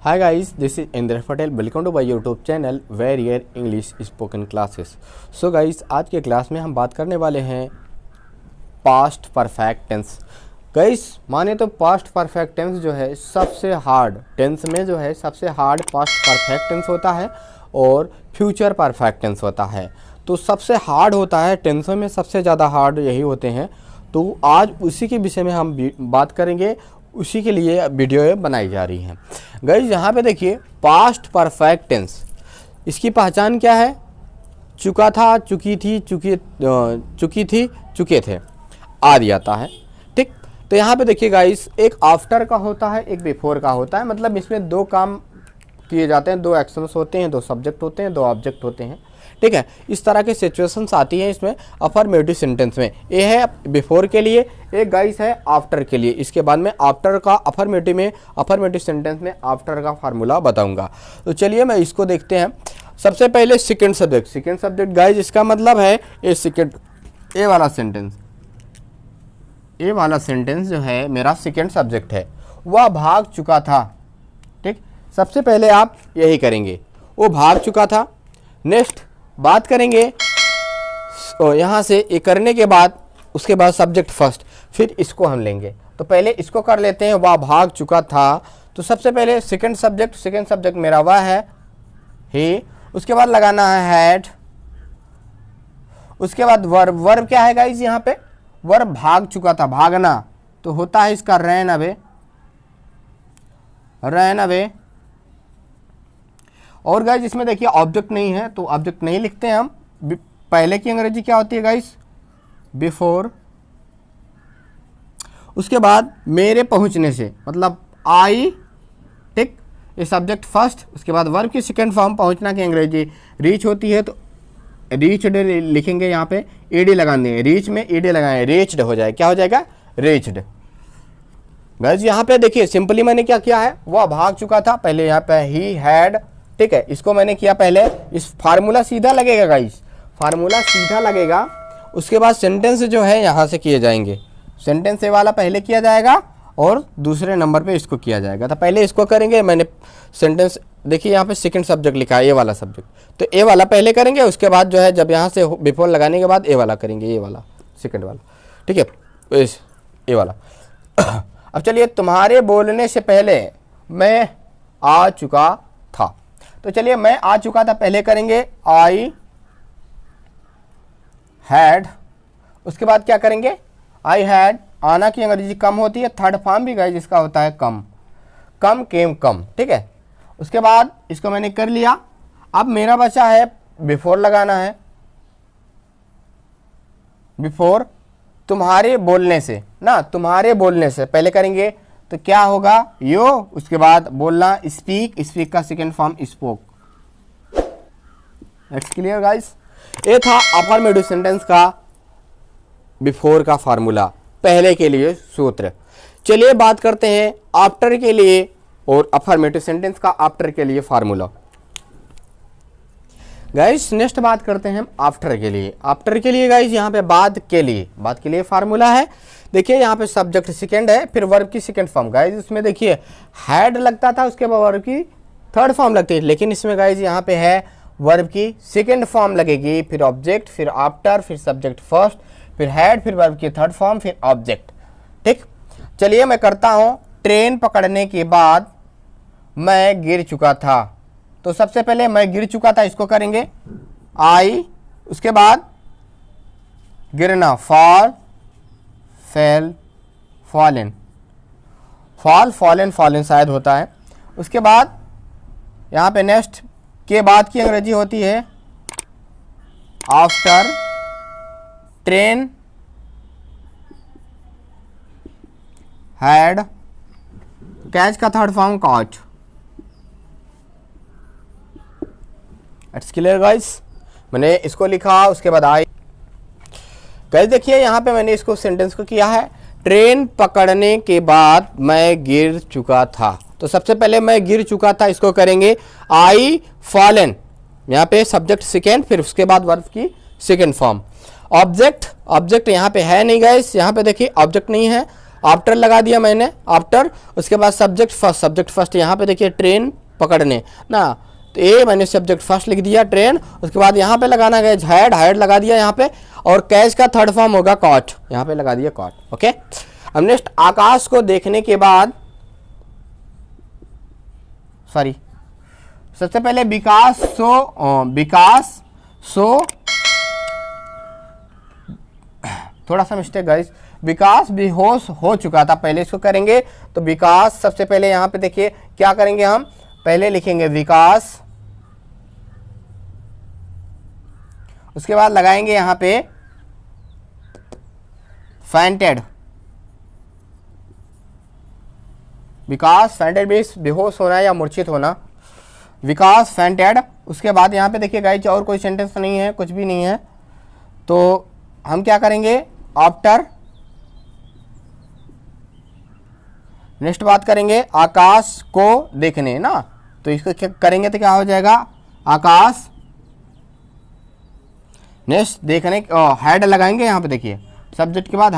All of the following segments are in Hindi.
Hi guys, this is Indra Patel. Welcome to my YouTube channel where your English spoken classes. So guys, आज के क्लास में हम बात करने वाले हैं पास्ट परफेक्ट टेंस. गाइस माने तो पास्ट परफेक्ट टेंस जो है सबसे हार्ड टेंस में जो है सबसे हार्ड पास्ट परफेक्ट टेंस होता है और फ्यूचर परफेक्ट टेंस होता है. तो सबसे हार्ड होता है, टेंसों में सबसे ज़्यादा हार्ड यही होते हैं. तो आज उसी के विषय में हम बात करेंगे, उसी के लिए वीडियो बनाई जा रही है. गाइस यहाँ पे देखिए पास्ट परफेक्ट टेंस, इसकी पहचान क्या है? चुका था, चुकी थी, चुकी थी, चुके थे आदि आता है. ठीक, तो यहाँ पे देखिए गाइस एक आफ्टर का होता है, एक बिफोर का होता है. मतलब इसमें दो काम किए जाते हैं, दो एक्शंस होते हैं, दो सब्जेक्ट होते हैं, दो ऑब्जेक्ट होते हैं. ठीक है, इस तरह की सिचुएशंस आती हैं इसमें अफर्मेटिव सेंटेंस में. ये है बिफोर के लिए, एक गाइस है आफ्टर के लिए. इसके बाद में आफ्टर का अफर्मेटिव सेंटेंस में आफ्टर का फार्मूला बताऊंगा. तो चलिए मैं इसको देखते हैं. सबसे पहले सेकंड सब्जेक्ट गाइस, इसका मतलब है ये वाला सेंटेंस जो है मेरा सेकंड सब्जेक्ट है. वह भाग चुका था. ठीक, सबसे पहले आप यही करेंगे, वो भाग चुका था. नेक्स्ट बात करेंगे यहाँ से ये करने के बाद, उसके बाद सब्जेक्ट फर्स्ट, फिर इसको हम लेंगे. तो पहले इसको कर लेते हैं, वह भाग चुका था. तो सबसे पहले सेकंड सब्जेक्ट मेरा वह है ही. उसके बाद लगाना है हैड. उसके बाद वर्ब क्या है गाइस? यहाँ पे वर्ब भाग चुका था, भागना, तो होता है इसका रन अवे. और गाइस इसमें देखिए ऑब्जेक्ट नहीं है, तो ऑब्जेक्ट नहीं लिखते हैं हम. पहले की अंग्रेजी क्या होती है गाइस? बिफोर. उसके बाद मेरे पहुंचने से, मतलब आई. ठीक, ये सब्जेक्ट फर्स्ट. उसके बाद वर्ब की सेकंड फॉर्म पहुंचना की अंग्रेजी रीच होती है, तो रीच्ड लिखेंगे. यहाँ पे ईडी लगाने, रीच में ईडी लगाएं, रीच्ड हो जाए. क्या हो जाएगा? रीच्ड. गाइस यहाँ पे देखिए सिंपली मैंने क्या किया है, वह भाग चुका था. पहले यहाँ पे ही हैड. ठीक है, इसको मैंने किया पहले. इस फार्मूला सीधा लगेगा गाइस, फार्मूला सीधा लगेगा. उसके बाद सेंटेंस जो है यहाँ से किए जाएंगे. सेंटेंस ए वाला पहले किया जाएगा और दूसरे नंबर पे इसको किया जाएगा. तो पहले इसको करेंगे. मैंने सेंटेंस देखिए यहाँ पे सेकंड सब्जेक्ट लिखा है, ए वाला सब्जेक्ट, तो ए वाला पहले करेंगे. उसके बाद जो है जब यहाँ से बिफोर लगाने के बाद ए वाला करेंगे, ए वाला सेकंड वाला. ठीक है, ए वाला. अब चलिए, तुम्हारे बोलने से पहले मैं आ चुका था. तो चलिए मैं आ चुका था पहले करेंगे, आई हैड. उसके बाद क्या करेंगे? I had. आना की अंग्रेजी कम होती है, थर्ड फॉर्म भी गाइस इसका होता है कम केम कम. ठीक है, उसके बाद इसको मैंने कर लिया. अब मेरा बचा है बिफोर लगाना है. बिफोर तुम्हारे बोलने से ना, तुम्हारे बोलने से पहले करेंगे तो क्या होगा? यो. उसके बाद बोलना स्पीक का second form spoke. It's clear guys. ये था अफर्मेटिव सेंटेंस का बिफोर का फार्मूला, पहले के लिए सूत्र. चलिए बात करते हैं आफ्टर के लिए और अफर्मेटिव सेंटेंस का आफ्टर के लिए फार्मूला. गाइस नेक्स्ट बात करते हैं हम आफ्टर के लिए गाइस यहाँ पे बाद के लिए फार्मूला है. देखिए यहाँ पे सब्जेक्ट सेकंड है, फिर वर्ब की सेकंड फॉर्म. गाइस इसमें देखिए हैड लगता था, उसके बाद वर्ब की थर्ड फॉर्म लगती है, लेकिन इसमें गाइस यहाँ पे है वर्ब की सेकंड फॉर्म लगेगी, फिर ऑब्जेक्ट, फिर आफ्टर, फिर सब्जेक्ट फर्स्ट, फिर हैड, फिर वर्ब की थर्ड फॉर्म, फिर ऑब्जेक्ट. ठीक, चलिए मैं करता हूँ. ट्रेन पकड़ने के बाद मैं गिर चुका था. तो सबसे पहले मैं गिर चुका था, इसको करेंगे आई. उसके बाद गिरना, फॉल, फेल, फॉलन शायद होता है. उसके बाद यहाँ पे नेक्स्ट के बाद की अंग्रेजी होती है आफ्टर. Train had. कैच का third form caught. It's clear guys. मैंने इसको लिखा, उसके बाद आई. गाइस देखिए यहाँ पे मैंने इसको सेंटेंस को किया है, ट्रेन पकड़ने के बाद मैं गिर चुका था. तो सबसे पहले मैं गिर चुका था, इसको करेंगे आई फॉलन. यहाँ पे सब्जेक्ट सेकेंड, फिर उसके बाद वर्ब की सेकेंड फॉर्म. ऑब्जेक्ट यहाँ पे है नहीं गाइस, यहाँ पे देखिए ऑब्जेक्ट नहीं है. आफ्टर लगा दिया मैंने, आफ्टर, उसके बाद सब्जेक्ट फर्स्ट यहाँ पे देखिए ट्रेन पकड़ने ना, तो ए मैंने सब्जेक्ट फर्स्ट लिख दिया ट्रेन, उसके बाद यहाँ पे लगाना गया हाइड लगा दिया यहाँ पे, और कैच का थर्ड फॉर्म होगा कॉट, यहाँ पे लगा दिया कॉट। ओके, अब नेक्स्ट आकाश को देखने के बाद, सॉरी सबसे पहले विकास सो थोड़ा सा मिस्टेक गाइस, विकास बेहोश हो चुका था, पहले इसको करेंगे तो विकास, सबसे पहले यहाँ पे देखिए क्या करेंगे हम, पहले लिखेंगे विकास, उसके बाद लगाएंगे यहाँ पे फैंटेड, विकास फैंटेड बेस बेहोश होना या मूर्छित होना, विकास फैंटेड। उसके बाद यहाँ पे देखिए गाइस और कोई सेंटेंस नहीं है, कुछ भी नहीं है, तो हम क्या करेंगे आफ्टर, नेक्स्ट बात करेंगे आकाश को देखने ना, तो इसको क्या करेंगे तो क्या हो जाएगा आकाश, नेक्स्ट देखने, हेड लगाएंगे यहाँ पे देखिए, सब्जेक्ट के बाद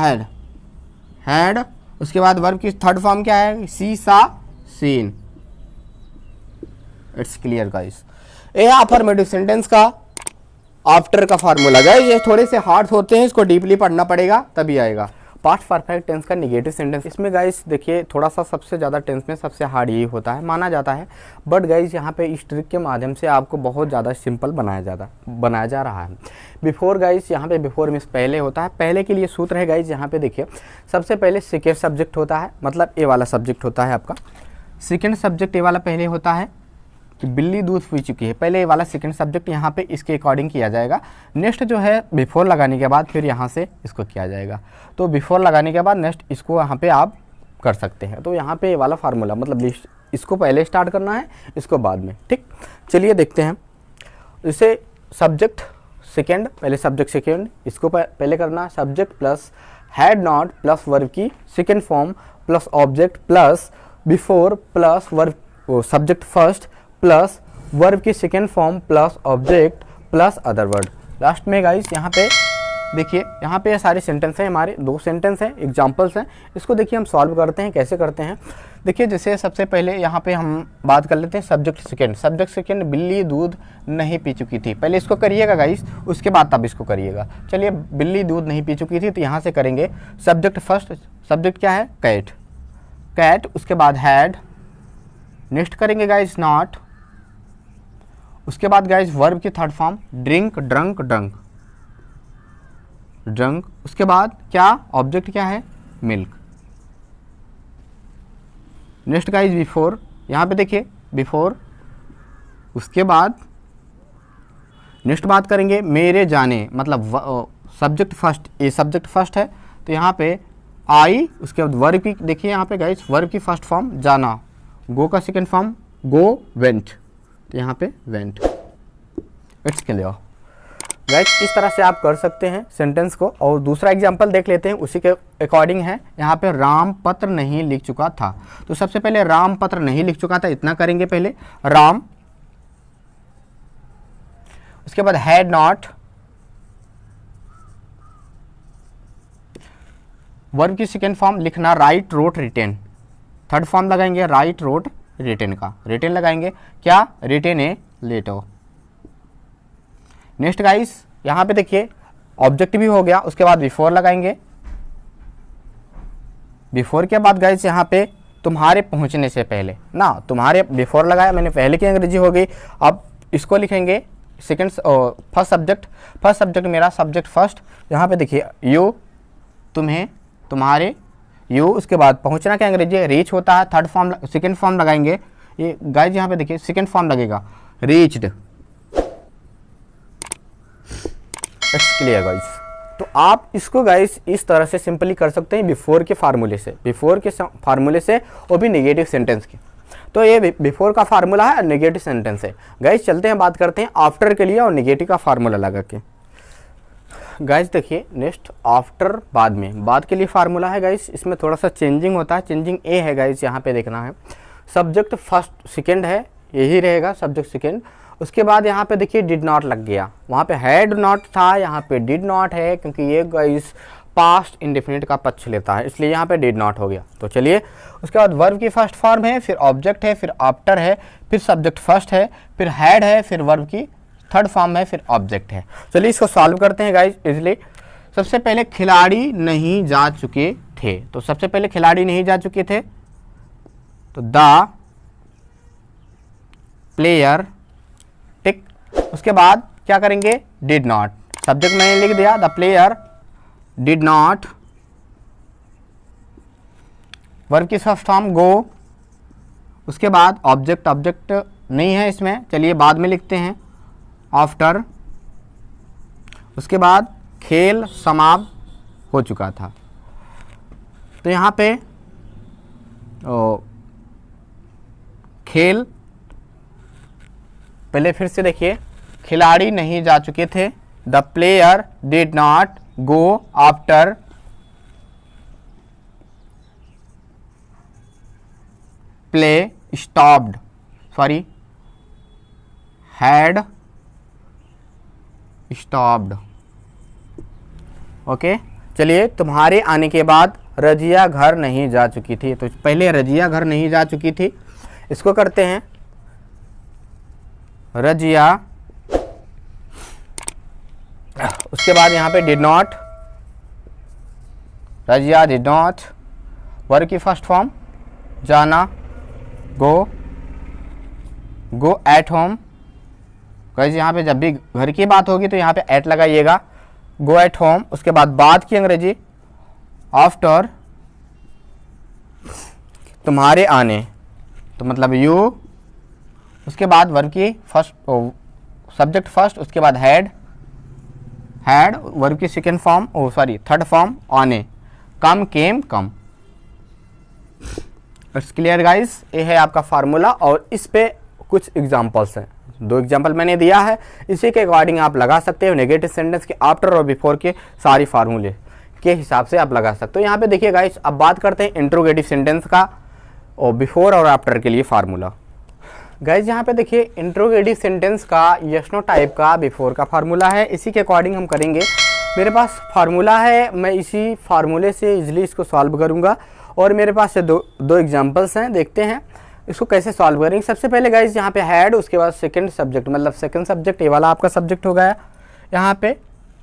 हेड, उसके बाद वर्ब की थर्ड फॉर्म क्या है, सी सा सीन। इट्स क्लियर गाइस, ये अफर्मेटिव सेंटेंस का आफ्टर का फार्मूला गाइस, ये थोड़े से हार्ड होते हैं, इसको डीपली पढ़ना पड़ेगा तभी आएगा। पास्ट परफेक्ट टेंस का नेगेटिव सेंटेंस, इसमें गाइस देखिए थोड़ा सा सबसे ज़्यादा टेंस में सबसे हार्ड यही होता है, माना जाता है, बट गाइस यहाँ पे इस ट्रिक के माध्यम से आपको बहुत ज़्यादा सिंपल बनाया जा रहा है। बिफोर गाइस, यहाँ पे बिफोर मीन्स पहले होता है, पहले के लिए सूत्र है गाइस, यहाँ पे देखिए सबसे पहले सेकेंड सब्जेक्ट होता है, मतलब ए वाला सब्जेक्ट होता है आपका, सेकेंड सब्जेक्ट ए वाला पहले होता है कि बिल्ली दूध पी चुकी है, पहले ये वाला सेकंड सब्जेक्ट यहाँ पे इसके अकॉर्डिंग किया जाएगा, नेक्स्ट जो है बिफोर लगाने के बाद फिर यहाँ से इसको किया जाएगा, तो बिफोर लगाने के बाद नेक्स्ट इसको यहाँ पे आप कर सकते हैं। तो यहाँ पे ये वाला फार्मूला, मतलब इसको पहले स्टार्ट करना है, इसको बाद में, ठीक। चलिए देखते हैं, इसे सब्जेक्ट सेकेंड, पहले सब्जेक्ट सेकेंड, इसको पहले करना, subject plus had not plus verb की second form plus object plus before plus verb subject first plus verb की second form plus object plus other word. Last में गाइस यहाँ पे देखिए, यहाँ पे सारे सेंटेंस हैं, हमारे 2 सेंटेंस हैं, एग्जांपल्स हैं, इसको देखिए हम सॉल्व करते हैं, कैसे करते हैं देखिए। जैसे सबसे पहले यहाँ पे हम बात कर लेते हैं सब्जेक्ट सेकेंड, बिल्ली दूध नहीं पी चुकी थी, पहले इसको करिएगा गाइस, उसके बाद तब इसको करिएगा। चलिए बिल्ली दूध नहीं पी चुकी थी, तो यहाँ से करेंगे सब्जेक्ट फर्स्ट, सब्जेक्ट क्या है कैट, उसके बाद हैड, नेक्स्ट करेंगे गाइस नॉट, उसके बाद गाइस वर्ब की थर्ड फॉर्म ड्रिंक ड्रंक, उसके बाद क्या ऑब्जेक्ट क्या है मिल्क, नेक्स्ट गाइस बिफोर, यहाँ पे देखिए बिफोर, उसके बाद नेक्स्ट बात करेंगे मेरे जाने, मतलब सब्जेक्ट फर्स्ट, ये सब्जेक्ट फर्स्ट है तो यहाँ पे आई, उसके बाद वर्ब की देखिए यहाँ पे गाइस वर्ब की फर्स्ट फॉर्म जाना, गो का सेकेंड फॉर्म गो वेंट, तो यहाँ पे वेंट। इट्स क्लियर गाइस, इस तरह से आप कर सकते हैं सेंटेंस को। और दूसरा एग्जांपल देख लेते हैं, उसी के अकॉर्डिंग है। यहाँ पे राम पत्र नहीं लिख चुका था, तो सबसे पहले राम पत्र नहीं लिख चुका था, इतना करेंगे पहले राम, उसके बाद हैड नॉट, वर्ब की सेकेंड फॉर्म लिखना write wrote written, third form लगाएंगे राइट रोट रिटेन का, रिटेन लगाएंगे क्या written a letter. Next guys यहाँ पे देखिए ऑब्जेक्ट भी हो गया, उसके बाद बिफोर लगाएंगे, बिफोर के बाद गाइस यहाँ पे तुम्हारे पहुंचने से पहले ना, तुम्हारे बिफोर लगाया मैंने, पहले की अंग्रेजी हो गई। अब इसको लिखेंगे सेकंड फर्स्ट सब्जेक्ट मेरा सब्जेक्ट फर्स्ट, यहाँ पे देखिए यू तुम्हें तुम्हारे यू, उसके बाद पहुंचना क्या अंग्रेजी रीच होता है, थर्ड फॉर्म सेकंड फॉर्म लगाएंगे, ये गाइस यहाँ पे देखिए सेकंड फॉर्म लगेगा रीच्ड। इट्स क्लियर गाइस, तो आप इसको गाइस इस तरह से सिंपली कर सकते हैं बिफोर के फार्मूले से, वो भी नेगेटिव सेंटेंस के। तो ये बिफोर का फार्मूला है और नेगेटिव सेंटेंस है। गाइस चलते हैं बात करते हैं आफ्टर के लिए और नेगेटिव का फार्मूला लगा के। गाइस देखिए नेक्स्ट आफ्टर बाद के लिए फार्मूला है गाइस, इसमें थोड़ा सा चेंजिंग होता है, चेंजिंग ए है गाइस, यहाँ पे देखना है सब्जेक्ट फर्स्ट सेकेंड है, यही रहेगा सब्जेक्ट सेकेंड। उसके बाद यहाँ पे देखिए डिड नॉट लग गया, वहाँ पे हैड नॉट था, यहाँ पे डिड नॉट है, क्योंकि ये गाइस पास्ट इंडेफिनिट का पक्ष लेता है, इसलिए यहाँ पे डिड नॉट हो गया। तो चलिए उसके बाद वर्ब की फर्स्ट फॉर्म है, फिर ऑब्जेक्ट है, फिर आफ्टर है, फिर सब्जेक्ट फर्स्ट है, फिर हैड है, फिर वर्ब की थर्ड फॉर्म है, फिर ऑब्जेक्ट है। चलिए इसको सॉल्व करते हैं गाइज इजली। सबसे पहले खिलाड़ी नहीं जा चुके थे, तो सबसे पहले खिलाड़ी नहीं जा चुके थे, तो द प्लेयर टिक। उसके बाद क्या करेंगे, डिड नॉट, सब्जेक्ट मैंने लिख दिया the player did not, verb की फर्स्ट फॉर्म गो। उसके बाद ऑब्जेक्ट, ऑब्जेक्ट नहीं है इसमें, चलिए बाद में लिखते हैं आफ्टर। उसके बाद खेल समाप्त हो चुका था, तो यहाँ पे खेल, पहले फिर से देखिए, खिलाड़ी नहीं जा चुके थे, the player did not go after play stopped, sorry had stopped. Okay, चलिए तुम्हारे आने के बाद रजिया घर नहीं जा चुकी थी, तो पहले रजिया घर नहीं जा चुकी थी, इसको करते हैं रजिया। उसके बाद यहाँ पे did not, Razia did not, verb की फर्स्ट फॉर्म जाना गो, गो एट होम। कैसे यहाँ पे जब भी घर की बात होगी तो यहाँ पे एट लगाइएगा, गो एट होम। उसके बाद की अंग्रेजी आफ्टर तुम्हारे आने, तो मतलब यू। उसके बाद वर्ब की फर्स्ट, सब्जेक्ट फर्स्ट, उसके बाद हैड, हैड वर्ब की second form, sorry third form आने, कम केम कम। इट्स क्लियर गाइस, ये है आपका फार्मूला और इस पे कुछ एग्जांपल्स हैं, 2 एग्जांपल मैंने दिया है, इसी के अकॉर्डिंग आप लगा सकते हो। नेगेटिव सेंटेंस के आफ्टर और बिफोर के सारी फार्मूले के हिसाब से आप लगा सकते हो। यहाँ पे देखिए गाइस, अब बात करते हैं इंट्रोगेटिव सेंटेंस का और बिफोर और आफ्टर के लिए फार्मूला। गाइस यहाँ पे देखिए इंट्रोगेटिव सेंटेंस का यस नो टाइप का बिफोर का फार्मूला है, इसी के अकॉर्डिंग हम करेंगे। मेरे पास फार्मूला है, मैं इसी फार्मूले से इजीली इसको सॉल्व करूँगा और मेरे पास से दो एग्जांपल्स हैं, देखते हैं इसको कैसे सॉल्व करेंगे। सबसे पहले गाइस यहाँ पे हैड, उसके बाद सेकंड सब्जेक्ट, मतलब सेकंड सब्जेक्ट ये वाला आपका सब्जेक्ट हो गया। यहाँ पे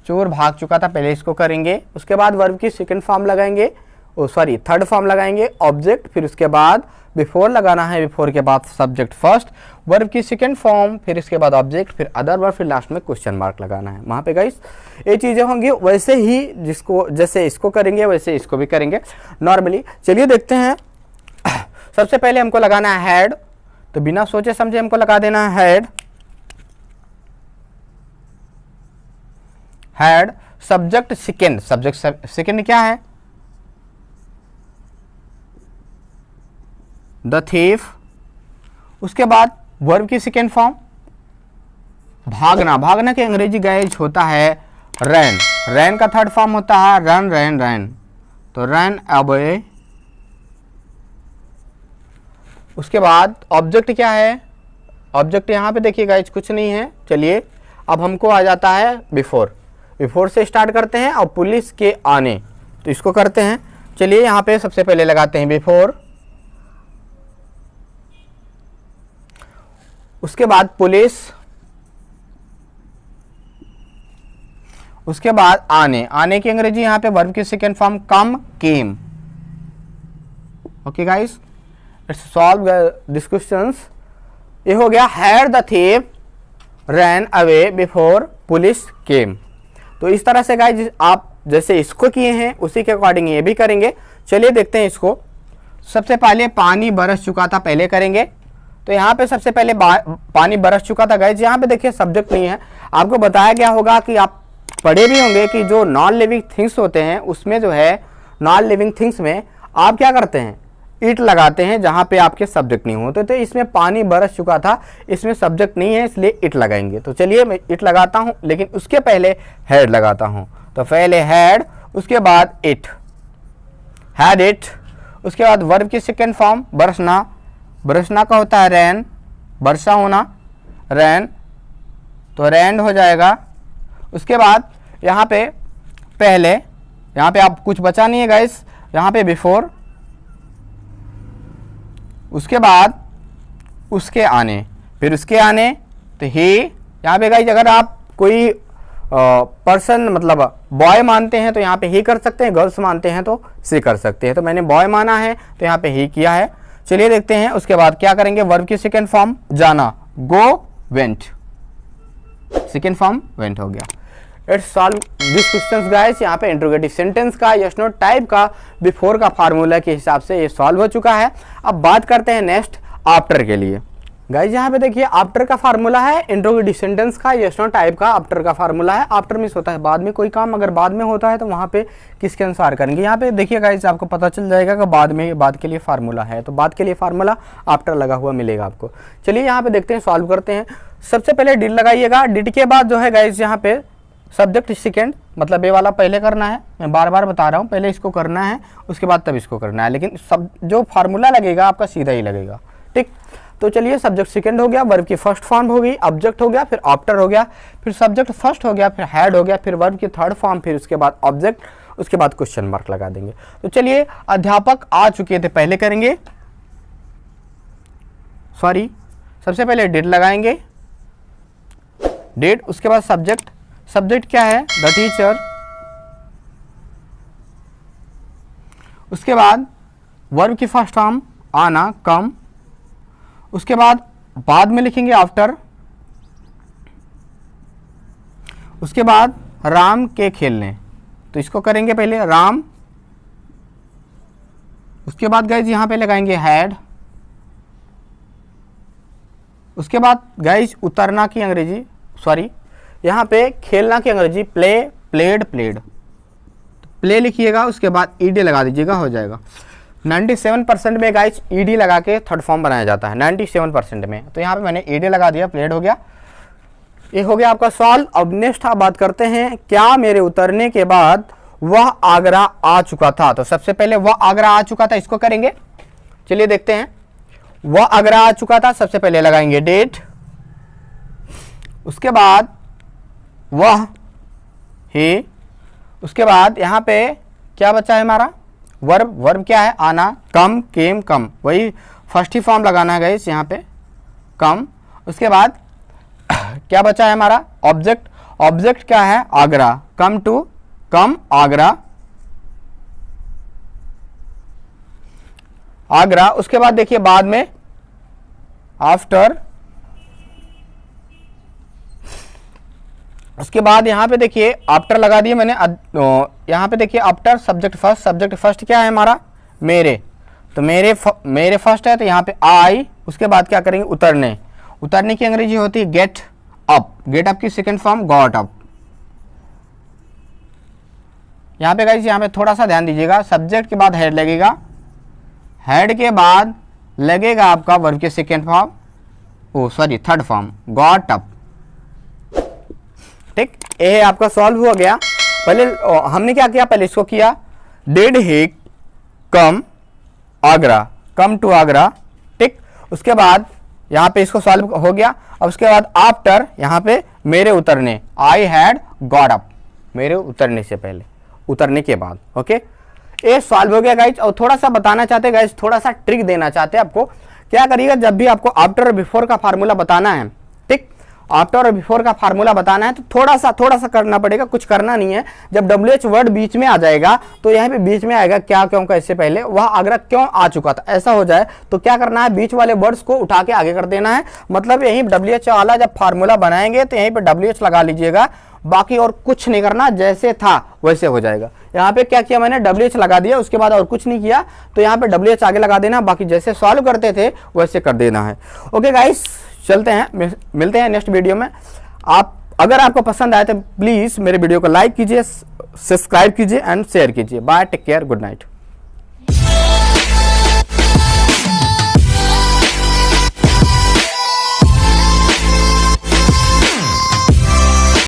चोर भाग चुका था, पहले इसको करेंगे। उसके बाद वर्ब की सेकंड फॉर्म लगाएंगे, सॉरी थर्ड फॉर्म लगाएंगे ऑब्जेक्ट, फिर उसके बाद बिफोर लगाना है, बिफोर के बाद सब्जेक्ट फर्स्ट, वर्ब की सेकंड फॉर्म, फिर इसके बाद ऑब्जेक्ट, फिर अदर वर्ब, फिर लास्ट में क्वेश्चन मार्क लगाना है। वहाँ पे गाइस ये चीज़ें होंगी, वैसे ही जिसको जैसे इसको करेंगे वैसे इसको भी करेंगे नॉर्मली। चलिए देखते हैं। सबसे पहले हमको लगाना है हैड, तो बिना सोचे समझे हमको लगा देना है had, had subject second, subject second क्या है, द थीफ। उसके बाद वर्ब की सेकेंड फॉर्म भागना, भागना के अंग्रेजी गाइज होता है रन, रन का थर्ड फॉर्म होता है रन, रन रन, तो रन अवे। उसके बाद ऑब्जेक्ट क्या है, ऑब्जेक्ट यहाँ पे देखिए गाइज कुछ नहीं है। चलिए अब हमको आ जाता है बिफोर, बिफोर से स्टार्ट करते हैं और पुलिस के आने, तो इसको करते हैं। चलिए यहाँ पे सबसे पहले लगाते हैं बिफोर, उसके बाद पुलिस, उसके बाद आने, आने की अंग्रेजी यहाँ पे वर्ब की second form come came. Okay guys, let's solve this questions. ये हो गया had the thief run away before police केम। तो इस तरह से गाइस आप जैसे इसको किए हैं उसी के अकॉर्डिंग ये भी करेंगे। चलिए देखते हैं इसको। सबसे पहले पानी बरस चुका था, पहले करेंगे। तो यहाँ पे सबसे पहले पानी बरस चुका था गाइस, यहाँ पे देखिए सब्जेक्ट नहीं है। आपको बताया गया होगा कि आप पढ़े भी होंगे कि जो नॉन लिविंग थिंग्स होते हैं उसमें जो है नॉन लिविंग थिंग्स में आप क्या करते हैं, इट लगाते हैं जहाँ पे आपके सब्जेक्ट नहीं होते। तो इसमें पानी बरस चुका था, इसमें सब्जेक्ट नहीं है इसलिए इट लगाएंगे। तो चलिए मैं इट लगाता हूँ, लेकिन उसके पहले हैड लगाता हूँ। तो पहले हैड, उसके बाद इट, हैड इट। उसके बाद वर्ब की सेकेंड फॉर्म बरसना, बरसना का होता है रैन, वर्षा होना रैन, तो रैन हो जाएगा। उसके बाद यहाँ पे पहले यहाँ पे आप कुछ बचा नहीं है गाइस, यहाँ पे बिफोर, उसके बाद उसके आने, फिर उसके आने तो ही। यहाँ पे गाइस अगर आप कोई पर्सन मतलब बॉय मानते हैं तो यहाँ पे ही कर सकते हैं, गर्ल्स मानते हैं तो सी कर सकते हैं। तो मैंने बॉय माना है तो यहाँ पे ही किया है। चलिए देखते हैं उसके बाद क्या करेंगे। वर्ब की सेकेंड फॉर्म जाना, go went, second form went हो गया। It's solve this questions guys. यहाँ पे इंट्रोगेटिव सेंटेंस का यस नो टाइप का बिफोर का फार्मूला के हिसाब से ये सॉल्व हो चुका है। अब बात करते हैं नेक्स्ट आफ्टर के लिए। गाइज यहाँ पे देखिए आफ्टर का फार्मूला है इंट्रोगेटिव सेंटेंस का, यस नो टाइप का आफ्टर का फार्मूला है। आफ्टर मिस होता है बाद में कोई काम, अगर बाद में होता है तो वहाँ पे किसके अनुसार करेंगे। यहाँ पे देखिए गाइज आपको पता चल जाएगा कि बाद में, बाद के लिए फार्मूला है तो बाद के लिए फार्मूला आफ्टर लगा हुआ मिलेगा आपको। चलिए यहाँ पे देखते हैं, सॉल्व करते हैं। सबसे पहले डिड लगाइएगा। डिड के बाद जो है गाइज यहाँ पे सब्जेक्ट सेकेंड, मतलब ये वाला पहले करना है, मैं बार बार बता रहा हूँ, पहले इसको करना है उसके बाद तब इसको करना है, लेकिन सब जो फार्मूला लगेगा आपका सीधा ही लगेगा, ठीक। तो चलिए सब्जेक्ट सेकंड हो गया, वर्ब की फर्स्ट फॉर्म हो गई, ऑब्जेक्ट हो गया, फिर आफ्टर हो गया, फिर सब्जेक्ट फर्स्ट हो गया, फिर हैड हो गया, फिर वर्ब की थर्ड फॉर्म, फिर उसके बाद ऑब्जेक्ट, उसके बाद क्वेश्चन मार्क लगा देंगे। तो चलिए अध्यापक आ चुके थे पहले करेंगे, सॉरी सबसे पहले डिड लगाएंगे, डिड, उसके बाद सब्जेक्ट, सब्जेक्ट क्या है द टीचर, उसके बाद वर्ब की फर्स्ट फॉर्म आना कम, उसके बाद में लिखेंगे आफ्टर, उसके बाद राम के खेलने, तो इसको करेंगे पहले राम, उसके बाद गाइज यहां पे लगाएंगे हैड, उसके बाद गाइज उतरना की अंग्रेजी, सॉरी यहां पे खेलना की अंग्रेजी प्ले, प्लेड, प्लेड, प्ले लिखिएगा, उसके बाद ईडी लगा दीजिएगा, हो जाएगा। 97% में गाइस ईडी लगा के थर्ड फॉर्म बनाया जाता है 97% में, तो यहाँ पे मैंने ईडी लगा दिया, प्लेड हो गया। ये हो गया आपका सॉल्व। अब नेक्स्ट आप बात करते हैं, क्या मेरे उतरने के बाद वह आगरा आ चुका था। तो सबसे पहले वह आगरा आ चुका था, इसको करेंगे। चलिए देखते हैं, वह आगरा आ चुका था, सबसे पहले लगाएंगे डेट, उसके बाद वह ही, उसके बाद यहाँ पे क्या बचा है हमारा वर्ब, वर्ब क्या है आना, कम, केम, कम, वही फर्स्ट ही फॉर्म लगाना है गाइस यहाँ पे कम, उसके बाद क्या बचा है हमारा ऑब्जेक्ट, ऑब्जेक्ट क्या है आगरा, कम टू, कम आगरा, आगरा, उसके बाद देखिए बाद में आफ्टर, उसके बाद यहाँ पे देखिए आफ्टर लगा दिए मैंने, यहाँ पे देखिए after subject first, subject first क्या है हमारा मेरे, तो मेरे फर्स्ट है तो यहाँ पे आई, उसके बाद क्या करेंगे उतरने, उतरने की अंग्रेजी होती है गेट अप, गेट अप की सेकंड फॉर्म गॉट अप। यहाँ पे गाइस यहाँ पे थोड़ा सा ध्यान दीजिएगा, सब्जेक्ट के बाद हेड लगेगा, हेड के बाद लगेगा आपका वर्ब के second form, oh sorry third form got up, ठीक। ये आपका सॉल्व हो गया। पहले हमने क्या किया, पहले इसको किया did he come Agra, come to Agra, ठीक। उसके बाद यहाँ पे इसको सॉल्व हो गया। अब उसके बाद आफ्टर यहाँ पे मेरे उतरने, आई हैड गॉट अप, मेरे उतरने से पहले, उतरने के बाद, ओके। ये सॉल्व हो गया गाइज। और थोड़ा सा बताना चाहते हैं गाइज, थोड़ा सा ट्रिक देना चाहते हैं आपको, क्या करिएगा जब भी आपको आफ्टर और बिफोर का फार्मूला बताना है, ठीक, आफ्टर और बिफोर का फार्मूला बताना है तो थोड़ा सा करना पड़ेगा, कुछ करना नहीं है। जब WH वर्ड बीच में आ जाएगा तो यहाँ पे बीच में आएगा क्या क्यों कैसे, पहले वह आगरा क्यों आ चुका था, ऐसा हो जाए तो क्या करना है, बीच वाले वर्ड्स को उठा के आगे कर देना है। मतलब यही WH वाला जब फार्मूला बनाएंगे तो यहीं पे WH लगा लीजिएगा, बाकी और कुछ नहीं करना, जैसे था वैसे हो जाएगा। यहाँ पे क्या किया मैंने WH लगा दिया, उसके बाद और कुछ नहीं किया, तो यहाँ पे WH आगे लगा देना, बाकी जैसे सॉल्व करते थे वैसे कर देना है। ओके गाइस, चलते हैं, मिलते हैं नेक्स्ट वीडियो में। आप अगर आपको पसंद आए तो प्लीज़ मेरे वीडियो को लाइक कीजिए, सब्सक्राइब कीजिए एंड शेयर कीजिए। Bye, take care, good night.